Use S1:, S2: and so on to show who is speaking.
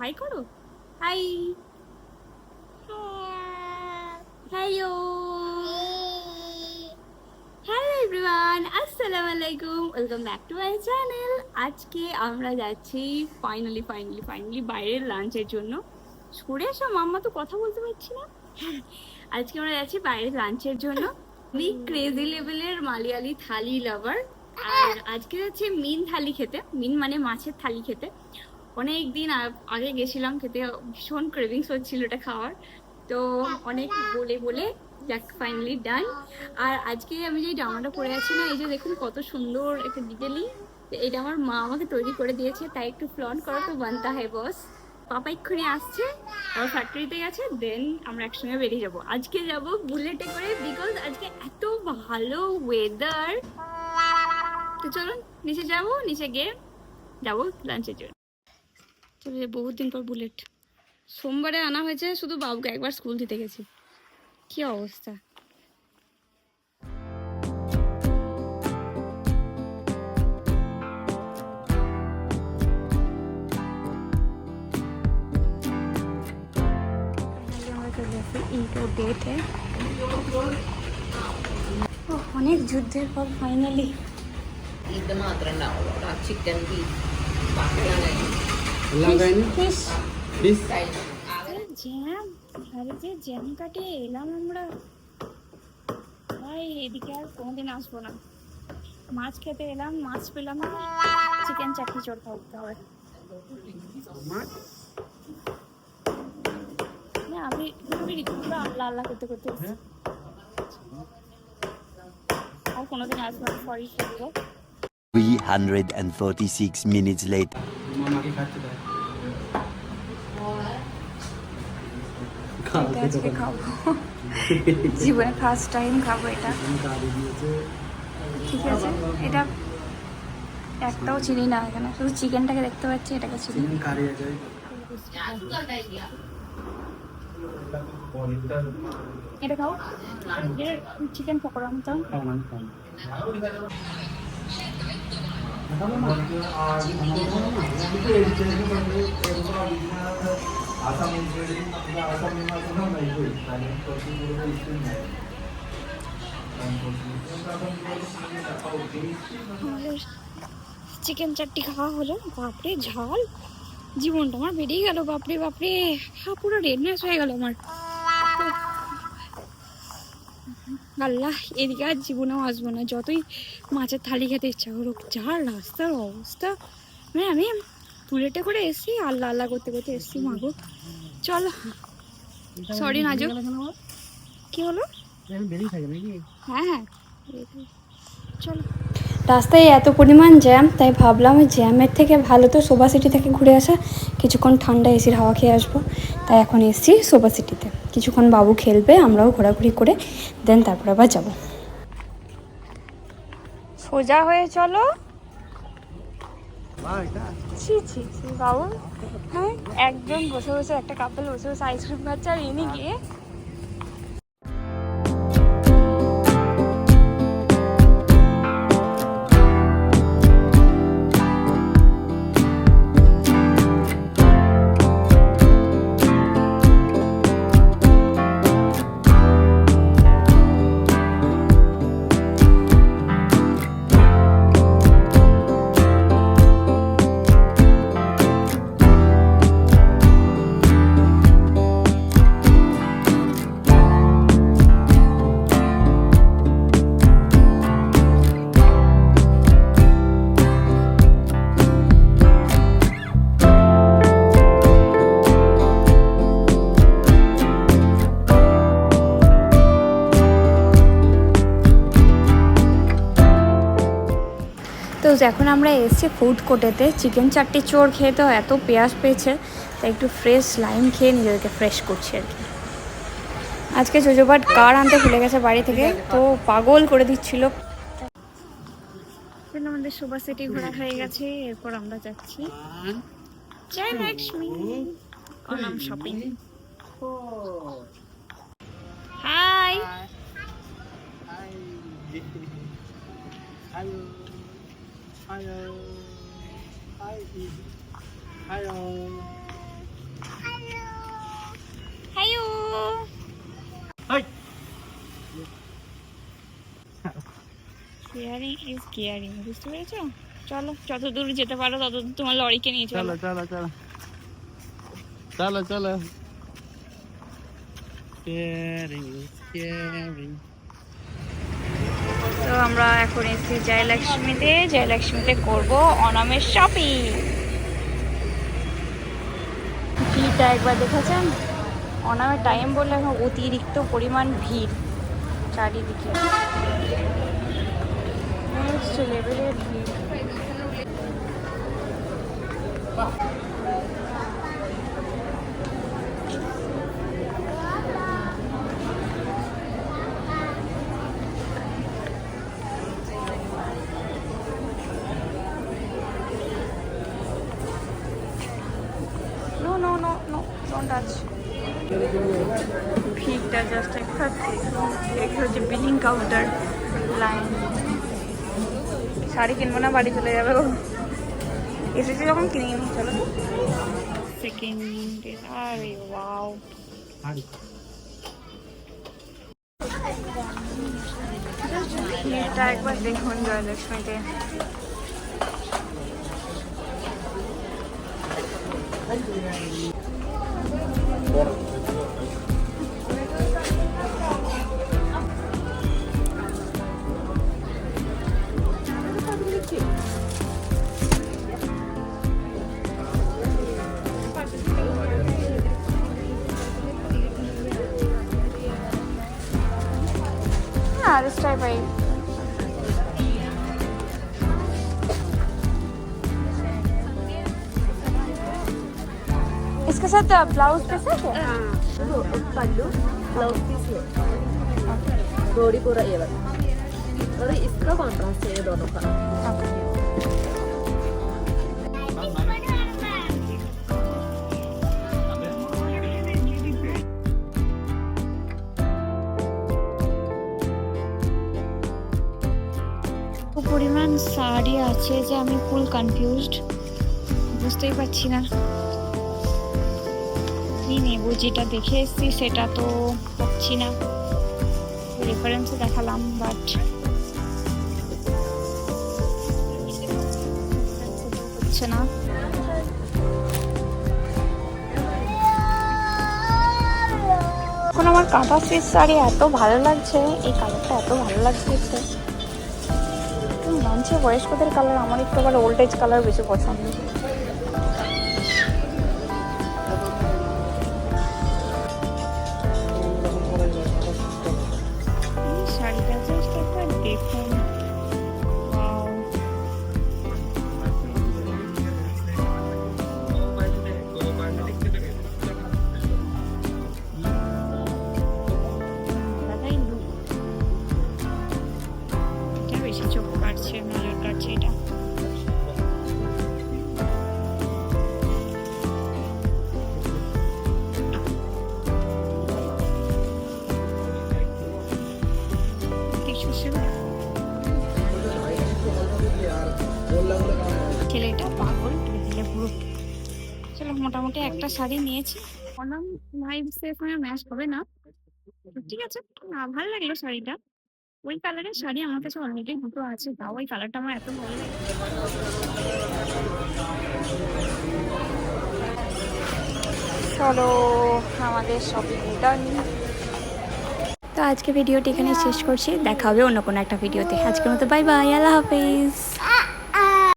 S1: High করো, high, hello, hello everyone, আসসালামু আলাইকুম, welcome back to my channel. আজকে আমরা যাচ্ছি ফাইনালি বাইরের লাঞ্চের জন্য। সরে আসো, মাম্মা তো কথা বলতে পারছি না। আজকে আমরা যাচ্ছি বাইরের লাঞ্চের জন্য। আমি ক্রেজি লেভেলের মালিয়ালি থালি লাভার, আর আজকে যাচ্ছি মিন থালি খেতে। মিন মানে মাছের থালি খেতে। অনেক দিন আগে গেছিলাম খেতে, ভীষণ ক্রেভিংস হচ্ছিল এটা খাওয়ার। তো অনেক বলে বলে যাক ফাইনালি ডান। আর আজকে আমি যে জামাটা পরে আছি না, এই যে দেখুন কত সুন্দর একটা ডিটেলিং। এটা আমার মা আমাকে তৈরি করে দিয়েছে, তাই একটু ফ্লন্ট করা তো বানতা হয় বস। পাপা এক্ষুনি আসছে, আমার ফ্যাক্টরিতে গেছে, দেন আমরা একসঙ্গে বেরিয়ে যাবো। আজকে যাব বুলেটে করে, বিকজ আজকে এত ভালো ওয়েদার। তো চলুন নিচে যাবো, নিচে গিয়ে যাবো লাঞ্চের জন্য। চলে বহুত দিন পর বুলেট। সোমবারে আনা হয়েছে, শুধু বাবুকে একবার স্কুল দিতে গেছি। কি অবস্থা। অনেক যুদ্ধের পর ফাইনালি
S2: ഇത് മാത്രമേ ഉണ്ടാവുള്ളൂ. ചിക്കൻ ബീഫ്
S1: জ্যাম, আরে যে জ্যাম কাটে এলাম আমরা। ভাই এদিকে আর কোনোদিন আসবো না। মাছ খেতে এলাম, মাছ পেলাম না, চিকেন চাটনি চোর খাওয়াতে হবে। না আমি পুরো আল্লাহ আল্লাহ করতে করতে এসেছি। আর কোনোদিন আসবো না, সরি বলবো।
S3: 346 minutes later.
S1: আজকে খাবো, জীবনে ফার্স্ট টাইম খাবো এটা। ঠিক আছে, এটা একটাও চিনি না এখানে, শুধু চিকেনটাকে দেখতে পাচ্ছি, এটাকে চিনি। এটা খাও, চিকেন পকোড়া মতো। চিকেন চাটনি খাওয়া হলো, বাপরে ঝাল, জীবনটা আমার বেরিয়ে গেল। বাপরে বাপরে, হ্যাঁ পুরো রেডনেস হয়ে গেল আমার। আল্লাহ, এদিকে আর জীবনেও আসবো না, যতই মাছের থালি খেতে ইচ্ছা করুক। যার রাস্তার অবস্থা, মানে আমি বুলেটে করে এসছি, আল্লাহ আল্লাহ করতে করতে এসছি। মাগো চল, সরি নাজু, কি হলো? হ্যাঁ হ্যাঁ চলো। রাস্তায় এত পরিমাণ জ্যাম, তাই ভাবলাম ওই জ্যামের থেকে ভালো তো সোভা সিটি থেকে ঘুরে আসা, কিছুক্ষণ ঠান্ডা এসির হাওয়া খেয়ে আসবো। তাই এখন এসছি সোভা সিটিতে, কিছুক্ষণ বাবু খেলবে, আমরাও ঘোরাঘুরি করে দেন তারপর আবার যাব। সোজা হয়ে চলো। ছি ছি ছি বাবু, হ্যাঁ একজন বসে বসে, একটা কাপল বসে বসে আইসক্রিম খাচ্ছে, আর ইনি গিয়ে তো এখন আমরা এসেছি ফুড কোর্টেতে। চিকেন চাটনি চোর খেয়ে তো এত পেঁয়াজ পেয়েছে, তাই একটু ফ্রেশ লাইম খেয়ে নিজেদেরকে ফ্রেশ করছি আর কি। আজকে জোজোবাট কার আনতে ভুলে গেছে বাড়ি থেকে, তো পাগল করে দিচ্ছিল। আমাদের সোভা সিটি ঘোরা হয়ে গেছে, এরপর আমরা যাচ্ছি জয়লক্ষ্মী কলাম shopping. Hi
S4: Hello.
S1: Caring is caring, বুঝতে পেরেছো? চলো, যত দূর যেতে পারো তত দূর তোমার লরিকে নিয়ে চলো।
S3: চলো চলো চলো চলো চলো। Caring is caring.
S1: তো আমরা এখন এসেছি জয়লক্ষ্মীতে করব অনামের শপিং। ভিড়টা একবার দেখেছেন? অনামের টাইম বললে এখন অতিরিক্ত পরিমাণ ভিড় চারিদিকে, নেক্সট লেভেলের ভিড়। No, don't touch. ভিড়টা জাস্ট একটা হচ্ছে বিলিং কাউন্টার লাইন। শাড়ি কিনবো না, বাড়ি চলে যাবে ও। এসেছি যখন কিনে নিই, চলো। সেকেন্ড, আরে ওয়াও, ভিড়টা একবার দেখুন জয়লক্ষ্মীতে। हाँ, this type I. इसके साथ ब्लाउज कैसा है?
S2: पल्लू ब्लाउज पीस है, बॉडी पूरा ये वाला, और इसका कॉन्ट्रास्ट है ये दोनों का।
S1: পরিমাণ শাড়ি আছে যে আমি ফুল কনফিউজড, বুঝতেই পারছি না কি নেব। যেটা দেখে এসছি সেটা তো পাচ্ছি না, রেফারেন্সে দেখালাম বাট হচ্ছে না। এখন আমার কাঁথা স্টিচ শাড়ি এত ভালো লাগছে, এই কালারটা এত ভালো লাগছে। মানছে বয়স্কদের কালার, আমার একটু আবার ওল্ড এজ কালার বেশি পছন্দ। শাড়িটা জাস্ট একবার দেখুন, ওয়াও। দাদাই লুক, এটা বেশি চোখ কাটছে, নজর কাটছে এটা। ছেলেটা পাগল দিলে পুরো। চলো, মোটামুটি একটা শাড়ি নিয়েছি। অনাম ভাইবসে এখানে ম্যাচ হবে না, ঠিক আছে। ভালো লাগলো শাড়িটা, ওই কালারের শাড়ি আমার কাছে অলরেডি দুটো আছে, তাও ওই কালারটা আমার এত ভালো লাগে। চলো, আমাদের শপিং ডান। তো আজকে ভিডিওটি এখানে শেষ করছি, দেখা হবে অন্য কোনো একটা ভিডিওতে। আজকের মতো বাই বাই, আল্লাহ হাফেজ।